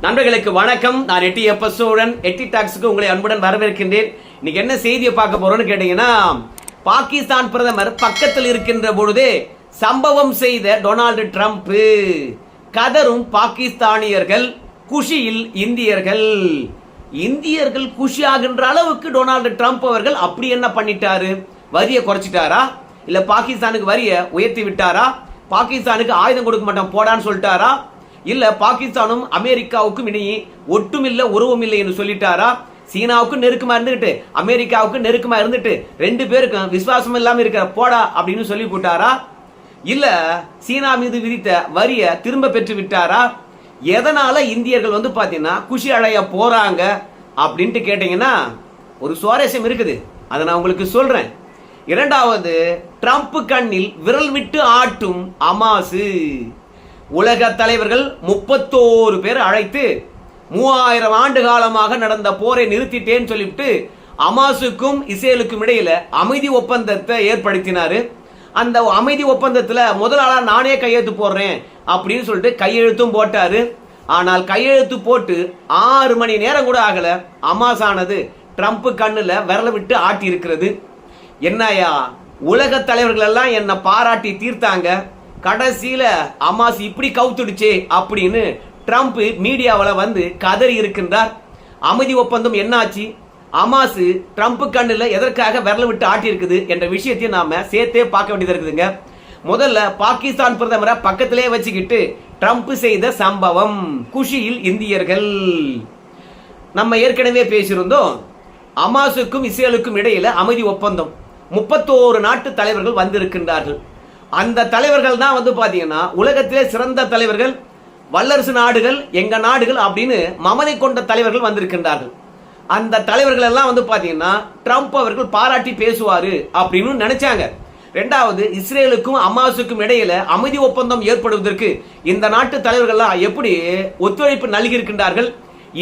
நண்பர்களுக்கு வணக்கம். நான் எட்டி எப்பசோடன் எட்டி டாக்ஸுக்கு உங்களை அன்புடன் வரவேற்கின்றேன். இன்னைக்கு என்ன செய்தியை பார்க்க போறோம்னு கேட்டீங்கன்னா, பாகிஸ்தான் பிரதமர் பக்கத்தில் இருக்கின்ற பொழுதே சம்பவம் செய்த டொனால்டு ட்ரம்ப், கதரும் பாகிஸ்தானியர்கள், குஷியில் இந்தியர்கள். இந்தியர்கள் குஷி ஆகின்ற அளவுக்கு டொனால்டு ட்ரம்ப் அவர்கள் அப்படி என்ன பண்ணிட்டாரு? வரியை குறைச்சிட்டாரா? இல்ல பாகிஸ்தானுக்கு வரியை உயர்த்தி விட்டாரா? பாகிஸ்தானுக்கு ஆயுதம் கொடுக்க மாட்டோம் போடான்னு சொல்லிட்டாரா? இல்ல பாகிஸ்தானும் அமெரிக்காவுக்கும் இடையே ஒட்டுமில்ல உறவும் இல்லை என்று சொல்லிட்டாரா? சீனாவுக்கும் நெருக்கமா இருந்துட்டு அமெரிக்காவுக்கும் நெருக்கமா இருந்துட்டு ரெண்டு பேருக்கும் விசுவாசம் இல்லாம இருக்கிற போடா அப்படின்னு சொல்லி போட்டாரா? இல்ல சீனா மீது விதித்த வரியை திரும்ப பெற்று விட்டாரா? எதனால இந்தியர்கள் பாத்தீங்கன்னா குஷி அடைய போறாங்க அப்படின்ட்டு கேட்டீங்கன்னா ஒரு சுவாரஸ்யம் இருக்குது. அதை நான் உங்களுக்கு சொல்றேன். இரண்டாவது, ட்ரம்ப் கண்ணில் விரல் விட்டு ஆட்டும் அமாசு. உலக தலைவர்கள் 31 பேர் அழைத்து 3000 ஆண்டு காலமாக நடந்த போரை நிறுத்திட்டேன்னு சொல்லிவிட்டு அமாசுக்கும் இஸ்ரேலுக்கும் இடையில அமைதி ஒப்பந்தத்தை ஏற்படுத்தினாரு. அந்த அமைதி ஒப்பந்தத்துல முதலாளா நானே கையெழுத்து போடுறேன் அப்படின்னு சொல்லிட்டு கையெழுத்தும் போட்டாரு. ஆனால் கையெழுத்து போட்டு 6 மணி நேரம் கூட ஆகல, அமாஸ் ஆனது ட்ரம்ப் கண்ணுல விரல விட்டு ஆட்டி இருக்கிறது. என்னையா, உலக தலைவர்கள் எல்லாம் என்ன பாராட்டி தீர்த்தாங்க, கடைசியில அமாஸ் இப்படி கவுத்துடுச்சே அப்படின்னு ட்ரம்ப் மீடியாவில் கதறி இருக்கின்றார். அமைதி ஒப்பந்தம் என்னாச்சு? அமாஸ் ட்ரம்ப் கண்ணுல எதற்காக விரல விட்டு ஆட்டி இருக்குது என்ற விஷயத்தை நாம சேர்த்தே பார்க்க வேண்டியது இருக்குதுங்க. முதல்ல பாகிஸ்தான் பிரதமரை பக்கத்திலே வச்சுக்கிட்டு ட்ரம்ப் செய்த சம்பவம், குஷியில் இந்தியர்கள். நம்ம ஏற்கனவே பேசியிருந்தோம். அமாசுக்கும் இஸ்ரேலுக்கும் இடையில அமைதி ஒப்பந்தம் 31 நாட்டு தலைவர்கள் வந்திருக்கின்றார்கள். அந்த தலைவர்கள் தான் பாத்தீங்கன்னா உலகத்திலே சிறந்த தலைவர்கள், வல்லரசு நாடுகள், எங்க நாடுகள் அப்படின்னு மமதை கொண்ட தலைவர்கள் வந்திருக்கின்றார்கள். அந்த தலைவர்கள் எல்லாம் பாத்தீங்கன்னா ட்ரம்ப் அவர்கள் பாராட்டி பேசுவாரு அப்படின்னு நினைச்சாங்க. ரெண்டாவது, இஸ்ரேலுக்கும் அமாசுக்கும் இடையில அமைதி ஒப்பந்தம் ஏற்படுவதற்கு இந்த நாட்டு தலைவர்கள் எப்படி ஒத்துழைப்பு நல்கி இருக்கின்றார்கள்,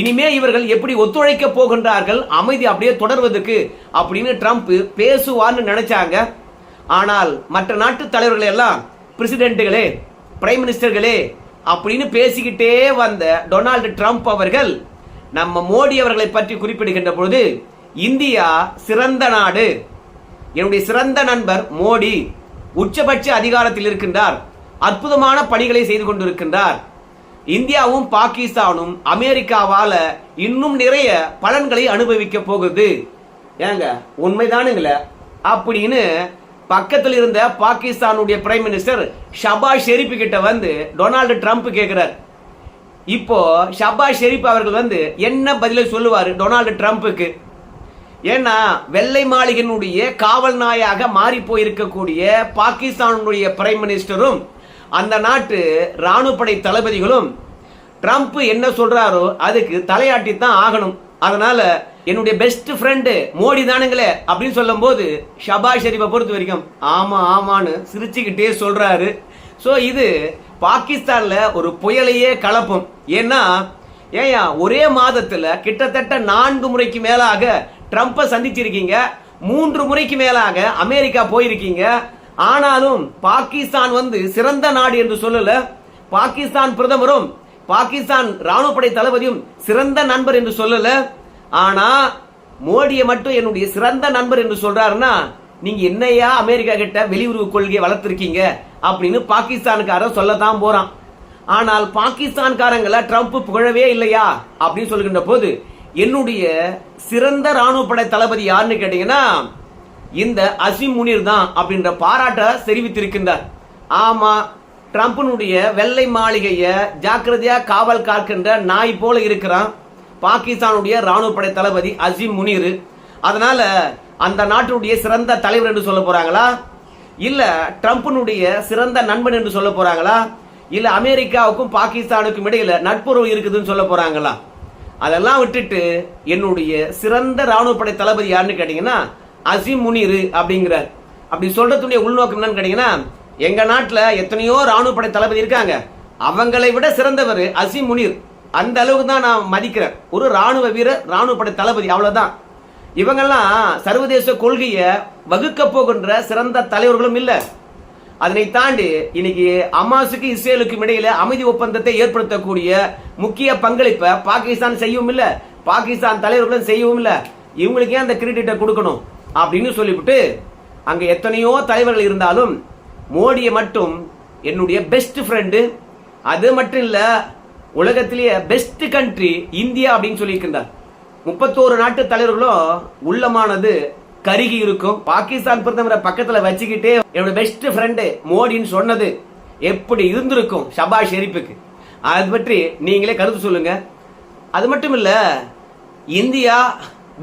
இனிமே இவர்கள் எப்படி ஒத்துழைக்க போகின்றார்கள், அமைதி அப்படியே தொடர்வதற்கு அப்படின்னு ட்ரம்ப் பேசுவார்னு நினைச்சாங்க. ஆனால் மற்ற நாட்டு தலைவர்கள் எல்லாம் பிரசிடென்ட்டுகளே, பிரைம் மினிஸ்டர்களே அப்படின்னு பேசிக்கிட்டே வந்த டொனால்டு ட்ரம்ப் அவர்கள் நம்ம மோடி அவர்களை பற்றி குறிப்பிடுகின்ற பொழுது, இந்தியா சிறந்த நாடு, என்னுடைய சிறந்த நண்பர் மோடி உச்சபட்ச அதிகாரத்தில் இருக்கின்றார், அற்புதமான பணிகளை செய்து கொண்டிருக்கின்றார், இந்தியாவும் பாகிஸ்தானும் அமெரிக்காவால இன்னும் நிறைய பலன்களை அனுபவிக்க போகுது, ஏங்க உண்மைதானுங்கள அப்படின்னு பக்கத்தில் இருந்த பாகிஸ்தானுடைய பிரைம் மினிஸ்டர் ஷபாஸ் ஷெரீப் கிட்ட டொனால்டு ட்ரம்ப் கேட்கிறார். இப்போ ஷபாஸ் ஷெரீப் அவர்கள் என்ன பதிலை சொல்லுவாரு டொனால்டு ட்ரம்ப்புக்கு? ஏன்னா வெள்ளை மாளிகையினுடைய காவல் நாயாக மாறி போயிருக்கக்கூடிய பாகிஸ்தானுடைய பிரைம் மினிஸ்டரும் அந்த நாட்டு ராணுவப்படை தளபதிகளும் ட்ரம்ப் என்ன சொல்றாரோ அதுக்கு தலையாட்டித்தான் ஆகணும். அதனால என்னுடைய பெஸ்ட் ஃப்ரெண்டு மோடி தானுங்களே அப்படின்னு சொல்லும் போது ஷபாஸ் ஷெரீப்பை பொறுத்த வரைக்கும் ஆமா ஆமான்னு சிரிச்சுக்கிட்டே சொல்றாரு. ஸோ இது பாகிஸ்தான்ல ஒரு புயலையே கலப்பும். ஏன்னா ஏயா ஒரே மாதத்துல கிட்டத்தட்ட 4 முறைக்கு மேலாக ட்ரம்ப்பை சந்திச்சிருக்கீங்க, 3 முறைக்கு மேலாக அமெரிக்கா போயிருக்கீங்க. ஆனாலும் பாகிஸ்தான் சிறந்த நாடு என்று சொல்லல, பாகிஸ்தான் பிரதமரும் பாகிஸ்தான் ராணுவப்படை தளபதியும் சிறந்த நண்பர் என்று சொல்லல. ஆனா மோடியை மட்டும் என்னுடைய சிறந்த நண்பர் என்று சொல்றாருன்னா நீங்க என்னையா அமெரிக்கா கிட்ட வெளியுறவு கொள்கையை வளர்த்திருக்கீங்க அப்படின்னு பாகிஸ்தானுக்காரன் சொல்லத்தான் போறான். ஆனால் பாகிஸ்தான்காரங்களை ட்ரம்ப் புகழவே இல்லையா அப்படின்னு சொல்லுகின்ற போது, என்னுடைய சிறந்த ராணுவப்படை தளபதி யாருன்னு கேட்டீங்கன்னா இந்த அசிம் முனீர் தான் அப்படின்ற பாராட்ட தெரிவித்திருக்கின்றார். ஆமா, ட்ரம்ப்னுடைய வெள்ளை மாளிகைய ஜாக்கிரதையா காவல் காக்கின்ற நாய் போல இருக்கிறான் பாகிஸ்தானுடைய ராணுவப்படை தளபதி அசிம் முனீர். அதனால அந்த நாட்டுடைய சிறந்த தலைவர் என்று சொல்ல போறாங்களா, இல்ல ட்ரம்ப்னுடைய சிறந்த நண்பன் என்று சொல்ல போறாங்களா, இல்ல அமெரிக்காவுக்கும் பாகிஸ்தானுக்கும் இடையில நட்புறவு இருக்குதுன்னு சொல்ல போறாங்களா? அதெல்லாம் விட்டுட்டு என்னுடைய சிறந்த ராணுவப்படை தளபதி யாருன்னு கேட்டீங்கன்னா அசிம் முனீர் அப்படிங்கிறார். அப்படி சொல்றதுடைய உள்நோக்கம் என்னன்னு கேட்டீங்கன்னா, எங்க நாட்டுல எத்தனையோ ராணுவப்படை தளபதி இருக்காங்க, அவங்களை விட சிறந்தவர் அசிம் முனீர். அந்த அளவுக்கு தான் நான் மதிக்கிறேன். ஒரு ராணுவ வீரர், ராணுவப்படை தளபதி, அவ்வளவுதான். இவங்கெல்லாம் சர்வதேச கொள்கையை வகுக்க போகின்ற சிறந்த தலைவர்களும் இல்ல. அதனை தாண்டி இன்னைக்கு ஹமாஸுக்கு இஸ்ரேலுக்கும் இடையில அமைதி ஒப்பந்தத்தை ஏற்படுத்தக்கூடிய முக்கிய பங்களிப்பை பாகிஸ்தான் செய்யவும் இல்ல, பாகிஸ்தான் தலைவர்களும் செய்யவும் இல்ல. இவங்களுக்கு ஏன் அந்த கிரெடிட்டை கொடுக்கணும் அப்படின்னு சொல்லிவிட்டு அங்க எத்தனையோ தலைவர்கள் இருந்தாலும் மோடியை மட்டும் என்னுடைய பெஸ்ட் ஃப்ரெண்டு, அது மட்டும் இல்ல உலகத்திலேயே பெஸ்ட் கண்ட்ரி இந்தியா அப்படின்னு சொல்லியிருக்கின்றார். 31 நாட்டு தலைவர்களும் உள்ளமானது கருகி இருக்கும். பாகிஸ்தான் பிரதமரை பக்கத்துல வச்சுக்கிட்டே என்னோட பெஸ்ட் ஃப்ரெண்டு மோடின்னு சொன்னது எப்படி இருந்திருக்கும் ஷபாஷ் ஷெரீப்புக்கு. அது பற்றி நீங்களே கருத்து சொல்லுங்க. அது மட்டும் இல்ல, இந்தியா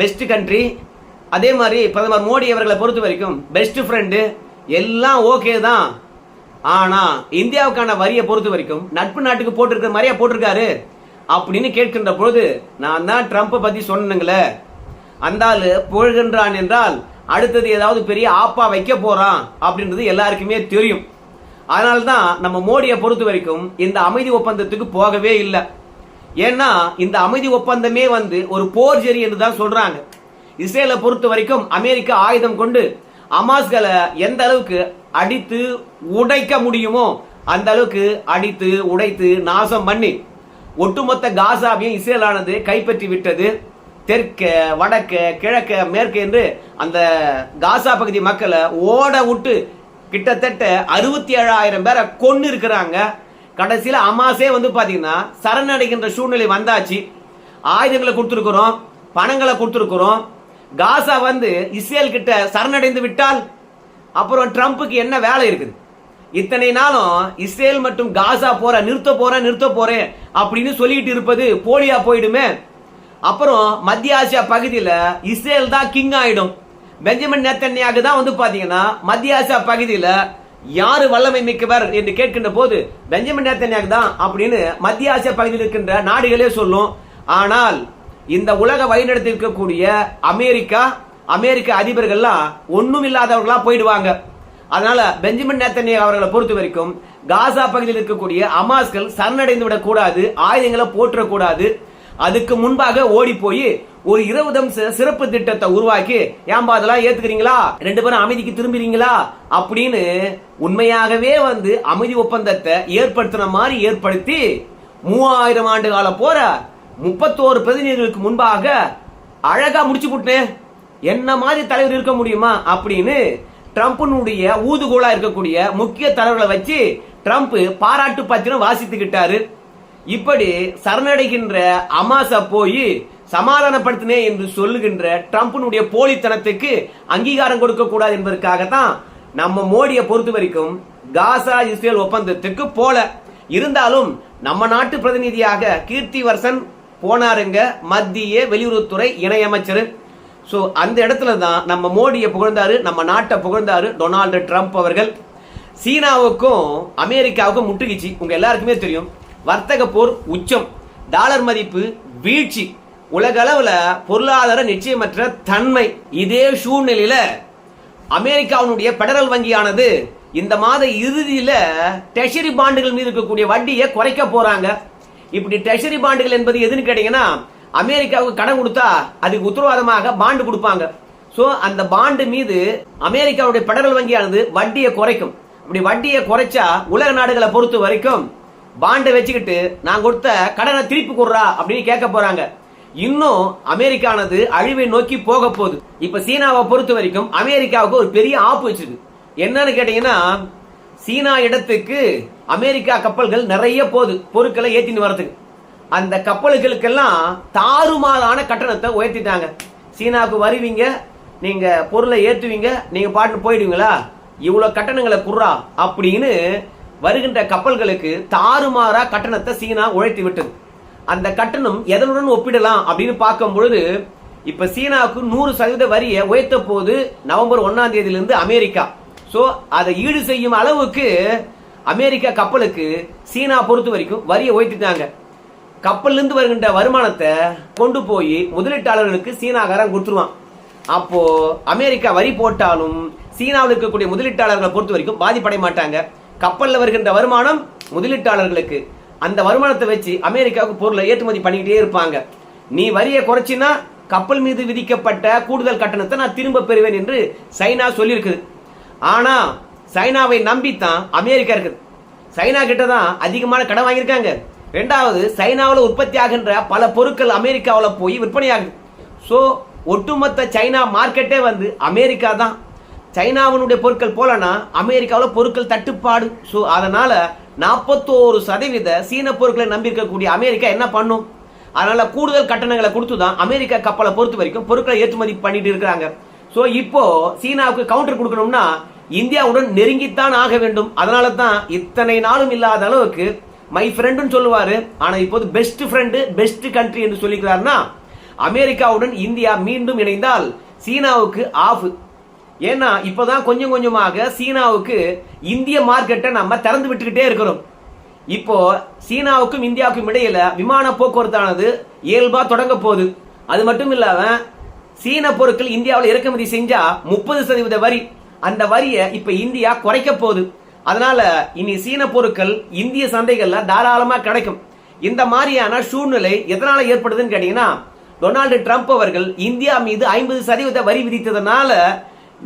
பெஸ்ட் கண்ட்ரி, அதே மாதிரி பிரதமர் மோடி அவர்களை பொறுத்த வரைக்கும் பெஸ்ட் ஃப்ரெண்டு, எல்லாம் ஓகே தான். ஆனா இந்தியாவுக்கான வரியை பொறுத்த வரைக்கும் நட்பு நாட்டுக்கு போட்டிருக்கிற மாதிரியா போட்டிருக்காரு அப்படின்னு கேட்கின்ற பொழுது, நான் தான் ட்ரம்ப் பத்தி சொன்னேங்களே, அந்த ஆளு புகழ்கின்றான் என்றால் அடுத்தது ஏதாவது பெரிய ஆப்பா வைக்க போறான் அப்படின்றது எல்லாருக்குமே தெரியும். அதனால்தான் நம்ம மோடியை பொறுத்த வரைக்கும் இந்த அமைதி ஒப்பந்தத்துக்கு போகவே இல்லை. ஏன்னா இந்த அமைதி ஒப்பந்தமே ஒரு போர்ஜரி என்று தான் சொல்றாங்க. இஸ்ரேலை பொறுத்த வரைக்கும் அமெரிக்கா ஆயுதம் கொண்டு ஹமாஸ்களை எந்த அளவுக்கு அடித்து உடைக்க முடியுமோ அந்த அளவுக்கு அடித்து உடைத்து நாசம் பண்ணி ஒட்டுமொத்த காசாவையும் இஸ்ரேல் ஆனது கைப்பற்றி விட்டது. தெற்க வடக்க கிழக்க மேற்கு என்று அந்த காசா பகுதி மக்களை ஓட விட்டு கிட்டத்தட்ட 67,000 பேரை கொண்டு இருக்கிறாங்க. கடைசியில் ஹமாஸே பாத்தீங்கன்னா சரணடைகின்ற சூழ்நிலை வந்தாச்சு. ஆயுதங்களை கொடுத்துருக்கிறோம், பணங்களை கொடுத்துருக்கிறோம். காசா இஸ்ரேல் கிட்ட சரணடைந்து விட்டால் அப்புறம் ட்ரம்ப்புக்கு என்ன வேலை இருக்குது? இத்தனை நாளும் இஸ்ரேல் மற்றும் காசா நிறுத்த போறேன் அப்படின்னு சொல்லிட்டு இருப்பது போலியா போயிடுமே. அப்புறம் மத்திய ஆசியா பகுதியில் இஸ்ரேல் தான் கிங் ஆயிடும். பெஞ்சமின் நேத்தன்யாகு தான் பாத்தீங்கன்னா மத்திய ஆசியா பகுதியில் யாரு வல்லமை மிக்கவர் என்று கேட்கின்ற போது பெஞ்சமின் நேத்தன்யாகு தான் அப்படின்னு மத்திய ஆசியா பகுதியில் இருக்கின்ற நாடுகளே சொல்லும். ஆனால் இந்த உலக வழிநடத்தி இருக்கக்கூடிய அமெரிக்க அதிபர்கள்லாம் ஒண்ணும் இல்லாதவர்களா போயிடுவாங்க. அதனால பெஞ்சமின் நேத்தன்யாகு அவர்களை பொறுத்த வரைக்கும் காசா பகுதியில் இருக்கக்கூடிய ஹமாஸ்கள் சரணடைந்து விடக்கூடாது, ஆயுதங்களை போற்றக்கூடாது. அதுக்கு முன்பாக ஓடி போய் ஒரு 20 சிறப்பு திட்டத்தை உருவாக்கி, ஏன்பா அதெல்லாம் ஏத்துக்கிறீங்களா, 2 பேரும் அமைதிக்கு திரும்புறீங்களா அப்படின்னு உண்மையாகவே அமைதி ஒப்பந்தத்தை ஏற்படுத்தின மாதிரி ஏற்படுத்தி 3000 ஆண்டு கால போற 31 பிரதிநிதிகளுக்கு முன்பாக அழகா முடிச்சு போட்டேன். என்ன மாதிரி தலைவர் இருக்க முடியுமா அப்படின்னு ட்ரம்ப்னுடைய ஊதுகோலா இருக்கக்கூடிய முக்கிய தலைவர்களை வச்சு ட்ரம்ப் பாராட்டு பத்திரம் வாசித்துக்கிட்டாரு. இப்படி சரணடைகின்ற ஹமாஸ போய் சமாதானப்படுத்தினே என்று சொல்லுகின்ற ட்ரம்ப்னுடைய போலித்தனத்துக்கு அங்கீகாரம் கொடுக்க கூடாது என்பதற்காகத்தான் நம்ம மோடியை பொறுத்த வரைக்கும் காசா இஸ்ரேல் ஒப்பந்தத்துக்கு போல. இருந்தாலும் நம்ம நாட்டு பிரதிநிதியாக கீர்த்திவர்சன் போனாருங்க, மத்திய வெளியுறவுத்துறை இணையமைச்சர். சோ அந்த இடத்துல தான் நம்ம மோடியை புகழ்ந்தாரு, நம்ம நாட்டை புகழ்ந்தாரு டொனால்டு ட்ரம்ப் அவர்கள். சீனாவுக்கும் அமெரிக்காவுக்கும் முட்டுகிச்சு. உங்க எல்லாருக்குமே தெரியும், வர்த்தக போர் உச்சம், டாலர் மதிப்பு வீழ்ச்சி, உலக அளவுல பொருளாதார நிச்சயமற்ற தன்மை. இதே சூழ்நிலையில அமெரிக்காவுடைய பெடரல் வங்கியானது இந்த மாத இறுதியில ட்ரெஷரி பாண்டுகள் மீது இருக்கக்கூடிய வட்டியை குறைக்க போறாங்க. இப்படி ட்ரெஷரி பாண்டுகள் என்பது எதுன்னு கேட்டீங்கன்னா, அமெரிக்காவுக்கு கடன் கொடுத்தா அதுக்கு உத்தரவாதமாக பாண்டு கொடுப்பாங்க. சோ அந்த பாண்டு மீது அமெரிக்காவுடைய பெடரல் வங்கியானது வட்டியை குறைக்கும். அப்படி வட்டியை குறைச்சா உலக நாடுகளை பொறுத்த வரைக்கும் பாண்டை வச்சுக்கிட்டு நான் கொடுத்த கடனை திருப்பி கொடுறா அப்படின்னு கேட்க போறாங்க. இன்னும் அமெரிக்கானது அழிவை நோக்கி போக போகுது. இப்ப சீனாவை பொறுத்த வரைக்கும் அமெரிக்காவுக்கு ஒரு பெரிய ஆப்பு வச்சிருக்கு. என்னன்னு கேட்டீங்கன்னா, சீனா இடத்துக்கு அமெரிக்கா கப்பல்கள் நிறைய போகுது பொருட்களை ஏத்தின்னு வரதுக்கு. அந்த கப்பல்களுக்கெல்லாம் தாறுமாறான கட்டணத்தை உயர்த்திட்டாங்க. சீனாவுக்கு வருவீங்க, நீங்க பொருளை ஏற்றுவீங்க, நீங்க பாட்டு போயிடுவீங்களா, இவ்வளவு கட்டணங்களை குர்றா அப்படின்னு வருகின்ற கப்பல்களுக்கு தாறுமாறா கட்டணத்தை சீனா உழைத்து விட்டது. அந்த கட்டணம் எதனுடன் ஒப்பிடலாம் அப்படின்னு பார்க்கும் பொழுது, இப்ப சீனாவுக்கு 100% வரியை உயர்த்த போது நவம்பர் 1ஆம் தேதியிலிருந்து அமெரிக்கா. சோ அதை ஈடு செய்யும் அளவுக்கு அமெரிக்கா கப்பலுக்கு சீனா பொறுத்த வரைக்கும் வரியை உயர்த்திட்டாங்க. கப்பல்ல இருந்து வருகின்ற வருமானத்தை கொண்டு போய் முதலீட்டாளர்களுக்கு சீனாகாரன் கொடுத்துருவான். அப்போ அமெரிக்கா வரி போட்டாலும் சீனாவில் இருக்கக்கூடிய முதலீட்டாளர்களை பொறுத்த வரைக்கும் பாதிப்படைய மாட்டாங்க. கப்பல்ல வருகின்ற வருமானம் முதலீட்டாளர்களுக்கு. அந்த வருமானத்தை வச்சு அமெரிக்காவுக்கு பொருளை ஏற்றுமதி பண்ணிக்கிட்டே இருப்பாங்க. நீ வரியை குறைச்சினா கப்பல் மீது விதிக்கப்பட்ட கூடுதல் கட்டணத்தை நான் திரும்ப பெறுவேன் என்று சைனா சொல்லியிருக்குது. ஆனா சைனாவை நம்பித்தான் அமெரிக்கா இருக்குது. சைனா கிட்ட தான் அதிகமான கடன் வாங்கியிருக்காங்க. ரெண்டாவது, சைனாவில் உற்பத்தி ஆகின்ற பல பொருட்கள் அமெரிக்காவில் போய் விற்பனையாகுது. ஸோ ஒட்டுமொத்த சைனா மார்க்கெட்டே வந்து அமெரிக்கா தான். சைனாவினுடைய பொருட்கள் போலனா அமெரிக்காவில் பொருட்கள் தட்டுப்பாடு. ஸோ அதனால 41% சீன பொருட்களை நம்பியிருக்கக்கூடிய அமெரிக்கா என்ன பண்ணும்? அதனால கூடுதல் கட்டணங்களை கொடுத்து தான் அமெரிக்கா கப்பலை பொறுத்த வரைக்கும் பொருட்களை ஏற்றுமதி பண்ணிட்டு இருக்கிறாங்க. ஸோ இப்போ சீனாவுக்கு கவுண்டர் கொடுக்கணும்னா இந்தியாவுடன் நெருங்கித்தான் ஆக வேண்டும். அதனால தான் இத்தனை நாளும் இல்லாத அளவுக்கு மை ஃப்ரெண்டுன்னு சொல்லுவாரு. ஆனா இப்போது பெஸ்ட் ஃப்ரெண்டு, பெஸ்ட் கண்ட்ரி என்று சொல்லிக்கிறாருன்னா அமெரிக்காவுடன் இந்தியா மீண்டும் இணைந்தால் சீனாவுக்கு ஆஃப். ஏன்னா இப்பதான் கொஞ்சம் கொஞ்சமாக சீனாவுக்கு இந்திய மார்க்கெட்டை நம்ம திறந்து விட்டுக்கிட்டே இருக்கிறோம். இப்போ சீனாவுக்கும் இந்தியாவுக்கும் இடையில விமான போக்குவரத்தானது இயல்பா தொடங்க போகுது. அது மட்டும் இல்லாம சீன பொருட்கள் இந்தியாவில் இறக்குமதி செஞ்சா 30% வரி, அந்த வரியை இப்ப இந்தியா குறைக்க போகுது. அதனால இனி சீன பொருட்கள் இந்திய சந்தைகள்ல தாராளமா கிடைக்கும். இந்த மாதிரியான சூழ்நிலை எதனால ஏற்படுதுன்னு கேட்டீங்கன்னா, டொனால்டு ட்ரம்ப் அவர்கள் இந்தியா மீது 50% வரி விதித்ததுனால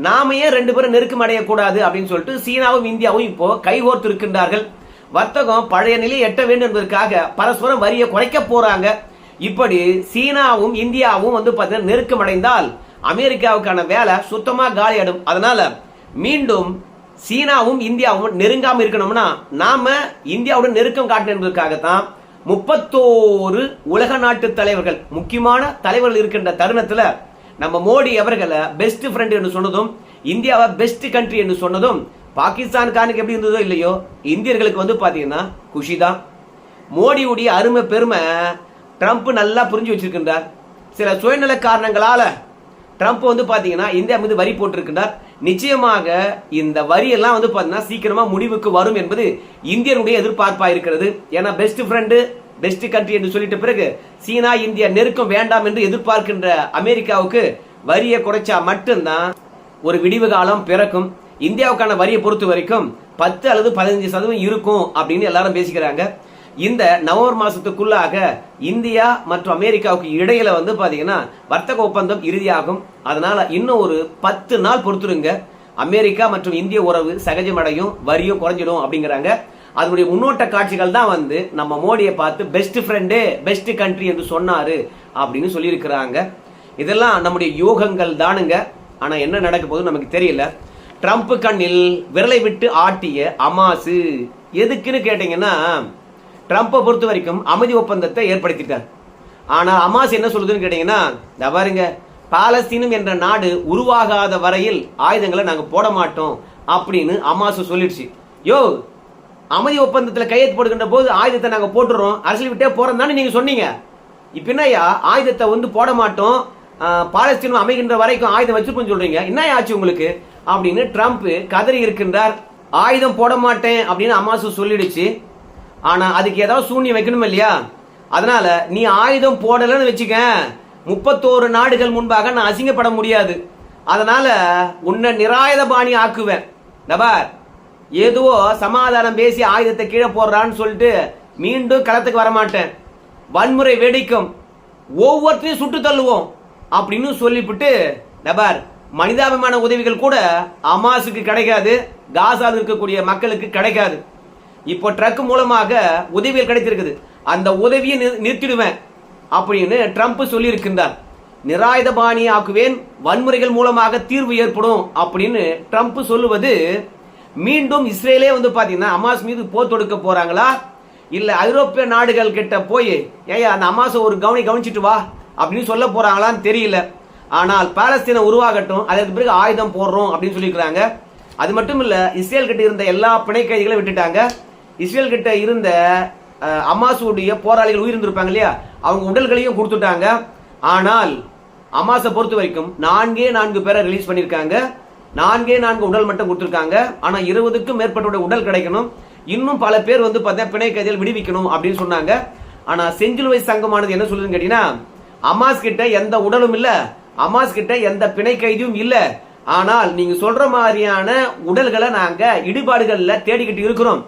நாம ஏன் 2 பேரும் நெருக்கம் அடையக்கூடாது அப்படின்னு சொல்லிட்டு சீனாவும் இந்தியாவும் இப்போ கைகோர்த்து இருக்கின்றார்கள். வர்த்தகம் பழைய நிலையை எட்ட வேண்டும் என்பதற்காக பரஸ்பரம் வரியை குறைக்க போறாங்க. இப்படி சீனாவும் இந்தியாவும் வந்து பார்த்தீங்கன்னா நெருக்கம் அடைந்தால் அமெரிக்காவுக்கான வேலை சுத்தமா காலியாடும். அதனால மீண்டும் சீனாவும் இந்தியாவும் நெருங்காம இருக்கணும்னா நாம இந்தியாவுடன் நெருக்கம் காட்டணும் என்பதற்காகத்தான் 31 உலக நாட்டு தலைவர்கள், முக்கியமான தலைவர்கள் இருக்கின்ற தருணத்துல நம்ம மோடி அவர்களை பெஸ்ட் ஃப்ரெண்ட் என்று சொன்னதும், இந்தியாவை பெஸ்ட் கண்ட்ரி என்று சொன்னதும் பாகிஸ்தானுக்கானுக்கு எப்படி இருந்ததோ இல்லையோ இந்தியர்களுக்கு வந்து பாத்தீங்கன்னா குஷி தான். மோடியுடைய அருமை பெருமை ட்ரம்ப் நல்லா புரிஞ்சு வச்சிருக்கின்றார். சில சுயநல காரணங்களால ட்ரம்ப் வந்து பாத்தீங்கன்னா இந்தியா மீது வரி போட்டிருக்கின்றார். நிச்சயமாக இந்த வரி எல்லாம் வந்து பாத்தீங்கன்னா சீக்கிரமா முடிவுக்கு வரும் என்பது இந்தியனுடைய எதிர்பார்ப்பா இருக்கிறது. ஏன்னா பெஸ்ட் ஃப்ரெண்டு, பெஸ்ட் கண்ட்ரி என்று சொல்லிட்ட பிறகு சீனா இந்தியா நெருக்கம் வேண்டாம் என்று எதிர்பார்க்கின்ற அமெரிக்காவுக்கு வரியை குறைச்சா மட்டும்தான் ஒரு விடிவு காலம் பிறக்கும். இந்தியாவுக்கான வரியை பொறுத்த வரைக்கும் 10 அல்லது 15% இருக்கும் அப்படின்னு எல்லாரும் பேசிக்கிறாங்க. இந்த நவம்பர் மாசத்துக்குள்ளாக இந்தியா மற்றும் அமெரிக்காவுக்கு இடையில வந்து பாத்தீங்கன்னா வர்த்தக ஒப்பந்தம் இறுதியாகும். அதனால இன்னும் ஒரு 10 நாள் பொறுத்துருங்க, அமெரிக்கா மற்றும் இந்திய உறவு சகஜமடையும், வரியும் குறைஞ்சிடும் அப்படிங்கிறாங்க. அதனுடைய முன்னோட்ட காட்சிகள் தான் வந்து நம்ம மோடியை பார்த்து பெஸ்ட் ஃப்ரெண்டு, பெஸ்ட் கண்ட்ரி என்று சொன்னாரு அப்படின்னு சொல்லியிருக்கிறாங்க. இதெல்லாம் நம்முடைய யோகங்கள் தானுங்க. ஆனா என்ன நடக்க போகுது நமக்கு தெரியல. ட்ரம்ப் கண்ணில் விரலை விட்டு ஆட்டிய அமாசு எதுக்குன்னு கேட்டீங்கன்னா, ட்ரம்ப்பை பொறுத்த வரைக்கும் அமைதி ஒப்பந்தத்தை ஏற்படுத்திட்டார். ஆனா அமாஸ் என்ன சொல்லுதுன்னு கேட்டீங்கன்னா, பாருங்க, பாலஸ்தீனம் என்ற நாடு உருவாகாத வரையில் ஆயுதங்களை நாங்க போட மாட்டோம் அப்படின்னு அமாஸ் சொல்லிடுச்சு. யோ, அமைதி ஒப்பந்தத்தில் கையெழுத்து போடுகின்ற போது ஆயுதத்தை நாங்க போட்டுறோம், அரசியல் விட்டே போறோம் தானே நீங்க சொன்னீங்க. இப்ப என்னையா ஆயுதத்தை வந்து போட மாட்டோம், பாலஸ்தீனம் அமைகின்ற வரைக்கும் ஆயுதம் வச்சிருப்போம் சொல்றீங்க, என்ன ஆச்சு உங்களுக்கு அப்படின்னு ட்ரம்ப் கதறி இருக்கின்றார். ஆயுதம் போட மாட்டேன் அப்படின்னு அமாசு சொல்லிடுச்சு. ஆனா அதுக்கு ஏதாவது சூன்யம் வைக்கணும் இல்லையா? அதனால நீ ஆயுதம் போடலன்னு வச்சுக்க, 31 நாடுகள் முன்பாக நான் அசிங்கப்பட முடியாது. அதனால உன்னை நிராயுத பாணி ஆக்குவேன். நபார் ஏதோ சமாதானம் பேசி ஆயுதத்தை கீழே போடுறான்னு சொல்லிட்டு மீண்டும் களத்துக்கு வரமாட்டேன், வன்முறை வெடிக்கும், ஒவ்வொருத்தையும் சுட்டு தள்ளுவோம் அப்படின்னு சொல்லிவிட்டு நபார் மனிதாபிமான உதவிகள் கூட அமாசுக்கு கிடைக்காது, காசாவில் இருக்கக்கூடிய மக்களுக்கு கிடைக்காது. இப்போ ட்ரக் மூலமாக உதவிகள் கிடைத்திருக்குது, அந்த உதவியை நிறுத்திடுவேன் அப்படின்னு ட்ரம்ப் சொல்லி இருக்கின்றார். நிராயுத பாணி ஆக்குவேன், வன்முறைகள் மூலமாக தீர்வு ஏற்படும் அப்படின்னு ட்ரம்ப் சொல்லுவது மீண்டும் இஸ்ரேலே வந்து பாத்தீங்கன்னா அமாஸ் மீது போர் தொடுக்க போறாங்களா, இல்ல ஐரோப்பிய நாடுகள் கிட்ட போய் ஏயா அந்த அமாசை ஒரு கவனிச்சிட்டு வா அப்படின்னு சொல்ல போறாங்களான்னு தெரியல. ஆனால் பாலஸ்தீனம் உருவாகட்டும், அதற்கு பிறகு ஆயுதம் போடுறோம் அப்படின்னு சொல்லியிருக்கிறாங்க. அது மட்டும் இல்ல, இஸ்ரேல் கிட்ட இருந்த எல்லா பிணை கைதிகளை விட்டுட்டாங்க. இஸ்ரேல் கிட்ட இருந்த அமாசுடைய போராளிகள் உயிரிழந்திருப்பாங்க இல்லையா, அவங்க உடல்களையும் கொடுத்துட்டாங்க. ஆனால் அமாசை பொறுத்த வரைக்கும் 4 பேரை ரிலீஸ் பண்ணிருக்காங்க. 4 உடல் மட்டும் கொடுத்திருக்காங்க. ஆனா 20க்கும் மேற்பட்ட உடல் கிடைக்கணும், இன்னும் பல பேர் வந்து பார்த்தா பிணை கைதிகள் விடுவிக்கணும் அப்படின்னு சொன்னாங்க. ஆனா செஞ்சிலுவை சங்கமானது என்ன சொல்லுதுன்னு கேட்டீங்கன்னா, அமாஸ் கிட்ட எந்த உடலும் இல்ல, அமாஸ் கிட்ட எந்த பிணை கைதியும் இல்ல, ஆனால் நீங்க சொல்ற மாதிரியான உடல்களை நாங்க இடுபாடுகள்ல தேடிக்கிட்டு இருக்கிறோம்.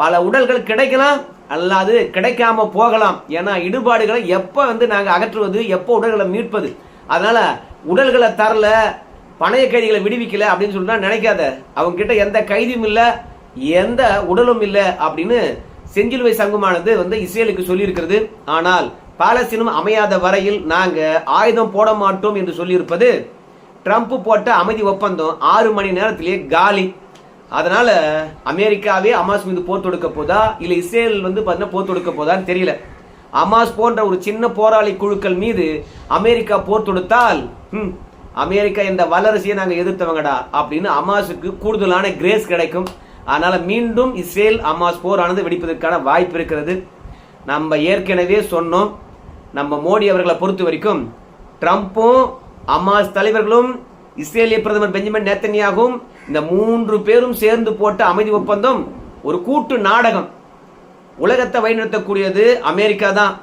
பல உடல்கள் கிடைக்கலாம் அல்லது கிடைக்காம போகலாம். ஏன்னா இடுபாடுகளை எப்ப வந்து நாங்க அகற்றுவது, எப்போ உடல்களை மீட்பது, அதனால உடல்களை தரல, பணைய கைதிகளை விடுவிக்கல அப்படின்னு சொல்லிட்டு நினைக்காத. அவங்க கிட்ட எந்த கைதியும் இல்ல, எந்த உடலும் இல்ல அப்படின்னு செஞ்சிலுவை சங்கமானது இஸ்ரேலுக்கு சொல்லி இருக்கிறது. ஆனால் பாலஸ்தீனம் அமையாத வரையில் நாங்க ஆயுதம் போட மாட்டோம் என்று சொல்லியிருப்பது ட்ரம்ப் போட்ட அமைதி ஒப்பந்தம் 6 மணி நேரத்திலேயே காலி. அதனால அமெரிக்காவே ஹமாஸ் மீது போர் தொடுக்க போதா இல்ல இஸ்ரேல் போர் தொடுக்க போதான்னு தெரியல. ஹமாஸ் போன்ற ஒரு சின்ன போராளி குழுக்கள் மீது அமெரிக்கா போர் தொடுத்தால் அமெரிக்கா என்ற வல்லரசியை நாங்க எதிர்த்தவங்கடா அப்படின்னு ஹமாஸுக்கு கூடுதலான கிரேஸ் கிடைக்கும். அதனால மீண்டும் இஸ்ரேல் ஹமாஸ் போரானது வெடிப்பதற்கான வாய்ப்பு இருக்கிறது. நம்ம ஏற்கனவே சொன்னோம், நம்ம மோடி அவர்களை பொறுத்த வரைக்கும் ட்ரம்ப்பும் ஹமாஸ் தலைவர்களும் இஸ்ரேலிய பிரதமர் பெஞ்சமின் நேத்தன்யாகும் இந்த 3 பேரும் சேர்ந்து போட்ட அமைதி ஒப்பந்தம் ஒரு கூட்டு நாடகம். உலகத்தை வழிநடத்தக்கூடியது அமெரிக்கா தான்,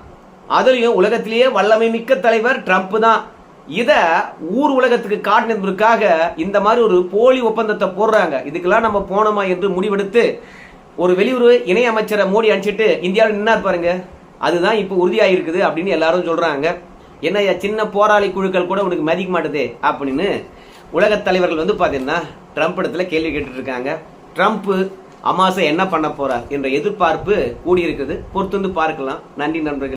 அதுலயும் உலகத்திலேயே வல்லமை மிக்க தலைவர் ட்ரம்ப் தான். இத ஊர் உலகத்துக்கு காட்டினதற்காக இந்த மாதிரி ஒரு போலி ஒப்பந்தத்தை போடுறாங்க. இதுக்கெல்லாம் நம்ம போனோமா என்று முடிவெடுத்து ஒரு வெளியுறவு இணை அமைச்சரை மோடி அனுப்பிச்சிட்டு இந்தியாவில் நின்னார் பாருங்க, அதுதான் இப்போ உறுதியாயிருக்குது அப்படின்னு எல்லாரும் சொல்றாங்க. என்ன சின்ன போராளி குழுக்கள் கூட உனக்கு மதிக்க மாட்டுதே அப்படின்னு உலக தலைவர்கள் பாத்தீங்கன்னா ட்ரம்ப் இடத்துல கேள்வி கேட்டுட்டு இருக்காங்க. ட்ரம்ப் ஹமாஸை என்ன பண்ண போறார் என்ற எதிர்பார்ப்பு கூடியிருக்குது. பொறுத்து பார்க்கலாம். நன்றி நண்பர்கள்.